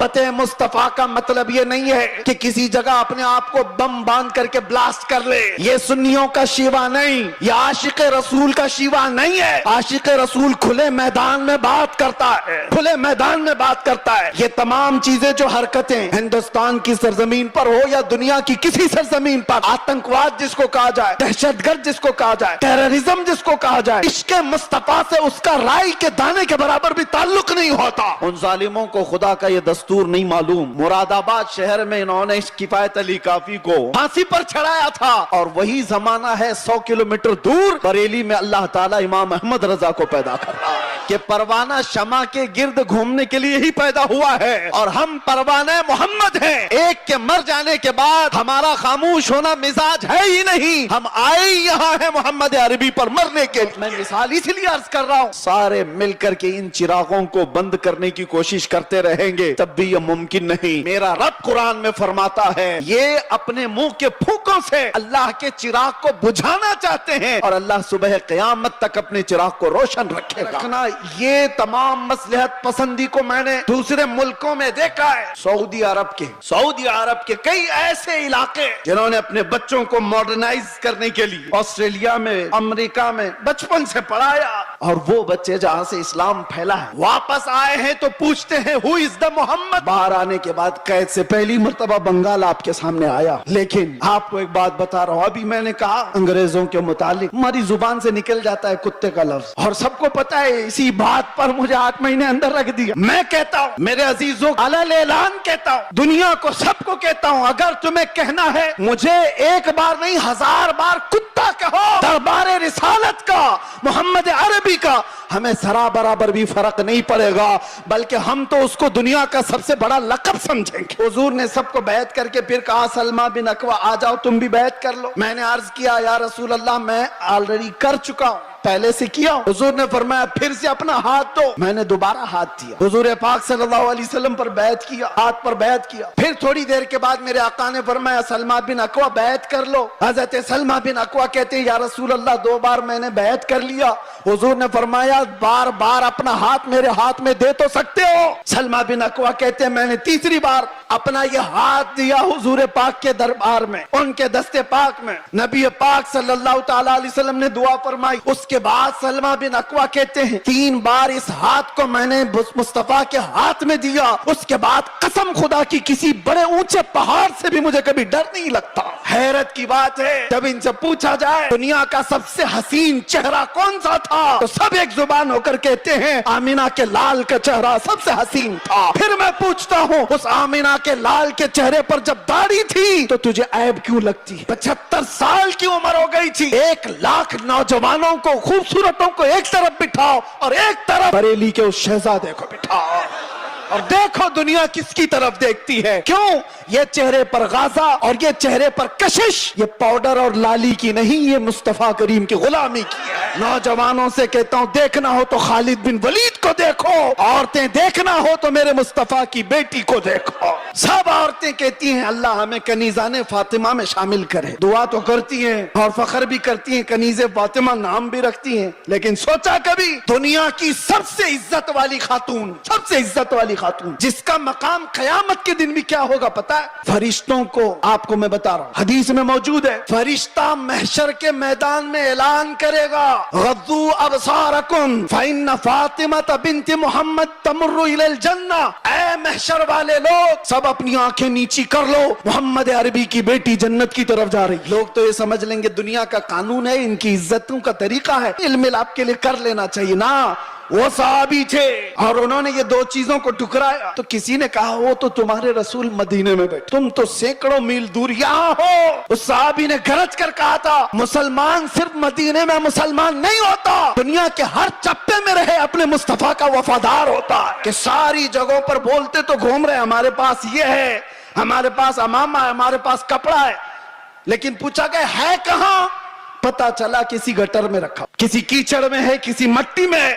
محبت مصطفیٰ کا مطلب یہ نہیں ہے کہ کسی جگہ اپنے آپ کو بم باندھ کر کے بلاسٹ کر لے. یہ سنیوں کا شیوا نہیں, یہ عاشق رسول کا شیوا نہیں ہے. عاشق رسول کھلے میدان میں بات کرتا ہے, کھلے میدان میں بات کرتا ہے. یہ تمام چیزیں جو حرکتیں ہندوستان کی سرزمین پر ہو یا دنیا کی کسی سرزمین پر, آتنکواد جس کو کہا جائے, دہشت گرد جس کو کہا جائے, ٹیررزم جس کو کہا جائے, عشق مصطفیٰ سے اس کا رائی کے دانے کے برابر بھی تعلق نہیں ہوتا. ان ظالموں کو خدا کا یہ دستور نہیں معلوم. مراد آباد شہر میں انہوں نے کفایت علی کافی کو پھانسی پر چڑھایا تھا, اور وہی زمانہ ہے 100 کلومیٹر دور بریلی میں اللہ تعالیٰ امام احمد رضا کو پیدا کر رہا ہے کہ پروانہ شمع کے گرد گھومنے کے لیے ہی پیدا ہوا ہے, اور ہم پروانہ محمد ہیں. ایک کے مر جانے کے بعد ہمارا خاموش ہونا مزاج ہے ہی نہیں. ہم آئے یہاں ہیں محمد عربی پر مرنے کے لیے. میں مثال اس لیے عرض کر رہا ہوں, سارے مل کر کے ان چراغوں کو بند کرنے کی کوشش کرتے رہیں گے تب بھی یہ ممکن نہیں. میرا رب قرآن میں فرماتا ہے یہ اپنے منہ کے پھونکوں سے اللہ کے چراغ کو بجھانا چاہتے ہیں, اور اللہ صبح قیامت تک اپنے چراغ کو روشن رکھے گا. یہ تمام مصلحت پسندی کو میں نے دوسرے ملکوں میں دیکھا ہے. سعودی عرب کے کئی ایسے علاقے جنہوں نے اپنے بچوں کو ماڈرنائز کرنے کے لیے آسٹریلیا میں, امریکہ میں بچپن سے پڑھایا, اور وہ بچے جہاں سے اسلام پھیلا ہے واپس آئے ہیں تو پوچھتے ہیں who is the محمد. باہر آنے کے بعد قید سے پہلی مرتبہ بنگال آپ کے سامنے آیا. لیکن آپ کو ایک بات بتا رہا ہوں, ابھی میں نے کہا انگریزوں کے متعلق ہماری زبان سے نکل جاتا ہے کتے کا لفظ, اور سب کو پتا ہے. اسی بات پر مجھے 8 مہینے اندر رکھ دیا. میں کہتا ہوں میرے عزیزوں, علل اعلان کہتا ہوں, دنیا کو سب کو کہتا ہوں, اگر تمہیں کہنا ہے مجھے ایک بار نہیں 1000 بار کتا کہو, دربار رسالت کا, محمد عربی کا, ہمیں ذرا برابر بھی فرق نہیں پڑے گا, بلکہ ہم تو اس کو دنیا کا سب سے بڑا لقب سمجھیں گے. حضور نے سب کو بیعت کر کے پھر کہا سلمہ بن اکوع آ جاؤ تم بھی بیعت کر لو. میں نے عرض کیا یا رسول اللہ میں آلریڈی کر چکا ہوں, پہلے سے کیا. حضور نے فرمایا پھر سے اپنا ہاتھ دو. میں نے دوبارہ ہاتھ دیا. حضور پاک صلی اللہ علیہ وسلم پر بیعت کیا, ہاتھ پر بیعت کیا. پھر تھوڑی دیر کے بعد میرے آقا نے فرمایا سلمہ بن اکوع بیعت کر لو. حضرت سلمہ بن اکوع کہتے ہیں یا رسول اللہ 2 بار میں نے بیعت کر لیا. حضور نے فرمایا بار بار اپنا ہاتھ میرے ہاتھ میں دے تو سکتے ہو. سلمہ بن اکوع کہتے ہیں میں نے تیسری بار اپنا یہ ہاتھ دیا حضور پاک کے دربار میں, ان کے دستے پاک میں. نبی پاک صلی اللہ تعالی علیہ وسلم نے دعا فرمائی. اس کے بعد سلمہ بن اکوع کہتے ہیں 3 بار اس ہاتھ کو میں نے مصطفیٰ کے ہاتھ میں دیا. اس کے بعد قسم خدا کی کسی بڑے اونچے پہاڑ سے بھی مجھے کبھی ڈر نہیں لگتا. حیرت کی بات ہے جب ان سے پوچھا جائے دنیا کا سب سے حسین چہرہ کون سا تھا تو سب ایک زبان ہو کر کہتے ہیں آمینہ کے لال کا چہرہ سب سے حسین تھا. پھر میں پوچھتا ہوں اس آمینہ کے لال کے چہرے پر جب داڑھی تھی تو تجھے عیب کیوں لگتی؟ 75 سال کی عمر ہو گئی تھی. 1 لاکھ نوجوانوں کو, خوبصورتوں کو ایک طرف بٹھاؤ اور ایک طرف بریلی کے اس شہزادے کو بٹھاؤ, اور دیکھو دنیا کس کی طرف دیکھتی ہے. کیوں؟ یہ چہرے پر غازہ اور یہ چہرے پر کشش یہ پاؤڈر اور لالی کی نہیں, یہ مصطفیٰ کریم کی غلامی کی ہے. نوجوانوں سے کہتا ہوں دیکھنا ہو تو خالد بن ولید کو دیکھو, عورتیں دیکھنا ہو تو میرے مصطفیٰ کی بیٹی کو دیکھو. سب عورتیں کہتی ہیں اللہ ہمیں کنیزان فاطمہ میں شامل کرے. دعا تو کرتی ہیں اور فخر بھی کرتی ہیں, کنیز فاطمہ نام بھی رکھتی ہیں, لیکن سوچا کبھی دنیا کی سب سے عزت والی خاتون, سب سے عزت والی خاتون جس کا مقام قیامت کے دن بھی کیا ہوگا پتا ہے؟ فرشتوں کو آپ کو میں بتا رہا ہوں, حدیث میں موجود ہے, فرشتہ محشر کے میدان میں اعلان کرے گا غضوا ابصارکم فإن فاطمہ بنت محمد تمر الی الجنہ. اے محشر والے لوگ سب اپنی آنکھیں نیچی کر لو, محمد عربی کی بیٹی جنت کی طرف جا رہی. لوگ تو یہ سمجھ لیں گے دنیا کا قانون ہے, ان کی عزتوں کا طریقہ ہے, علم آپ کے لیے کر لینا چاہیے نا. وہ صحابی تھے اور انہوں نے یہ 2 چیزوں کو ٹکرایا. تو کسی نے کہا وہ تو تمہارے رسول مدینے میں بیٹھے, تم تو سینکڑوں میل دور یہاں ہو. اس صحابی نے گرج کر کہا تھا مسلمان صرف مدینے میں مسلمان نہیں ہوتا, دنیا کے ہر چپے میں رہے اپنے مصطفیٰ کا وفادار ہوتا ہے. کہ ساری جگہوں پر بولتے تو گھوم رہے ہمارے پاس یہ ہے, ہمارے پاس امامہ ہے, ہمارے پاس کپڑا ہے, لیکن پوچھا گیا ہے کہاں؟ پتا چلا کسی گٹر میں رکھا, کسی کیچڑ میں ہے, کسی مٹی میں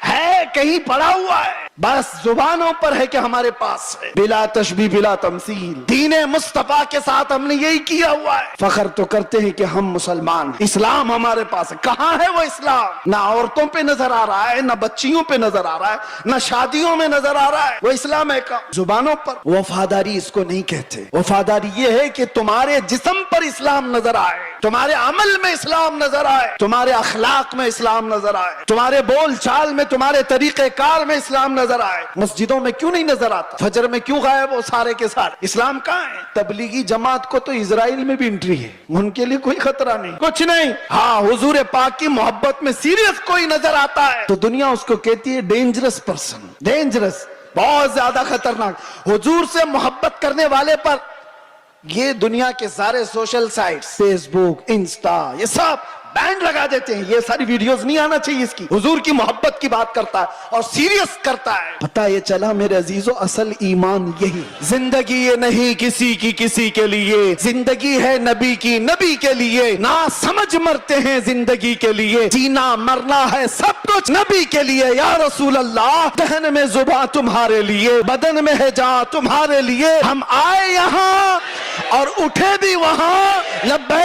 ہے, کہیں پڑا ہوا ہے. بس زبانوں پر ہے کہ ہمارے پاس ہے، بلا تشبیہ بلا تمثیل، دین مصطفیٰ کے ساتھ ہم نے یہی کیا ہوا ہے۔ فخر تو کرتے ہیں کہ ہم مسلمان ہیں، اسلام ہمارے پاس ہے۔ کہاں ہے وہ اسلام؟ نہ عورتوں پہ نظر آ رہا ہے، نہ بچیوں پہ نظر آ رہا ہے، نہ شادیوں میں نظر آ رہا ہے۔ وہ اسلام ہے کہاں؟ زبانوں پر۔ وفاداری اس کو نہیں کہتے، وفاداری یہ ہے کہ تمہارے جسم پر اسلام نظر آئے، تمہارے عمل میں اسلام نظر آئے، تمہارے اخلاق میں اسلام نظر آئے، تمہارے بول چال میں، تمہارے طریقہ کار میں اسلام نظر آئے۔ مسجدوں میں کیوں نہیں نظر آتا؟ فجر میں کیوں غائب ہو سارے کے سارے؟ اسلام کہاں ہے؟ تبلیغی جماعت کو تو اسرائیل میں بھی انٹری ہے، ان کے لیے کوئی خطرہ نہیں، کچھ نہیں۔ ہاں حضور پاک کی محبت میں سیریس کوئی نظر آتا ہے تو دنیا اس کو کہتی ہے ڈینجرس پرسن، ڈینجرس، بہت زیادہ خطرناک۔ حضور سے محبت کرنے والے پر یہ دنیا کے سارے سوشل سائٹس، فیس بک، انسٹا، یہ سب بینڈ لگا دیتے ہیں۔ یہ ساری ویڈیوز نہیں آنا چاہیے اس کی۔ حضور کی محبت کی بات کرتا ہے اور سیریس کرتا ہے۔ پتہ یہ چلا میرے عزیزو، اصل ایمان یہی، زندگی یہ نہیں کسی کی کسی کے لیے، زندگی ہے نبی کی نبی کے لیے، نہ سمجھ مرتے ہیں زندگی کے لیے، جینا مرنا ہے سب کچھ نبی کے لیے۔ یا رسول اللہ، دہن میں زباں تمہارے لیے، بدن میں ہے جان تمہارے لیے، ہم آئے یہاں اور اٹھے بھی وہاں، لبیک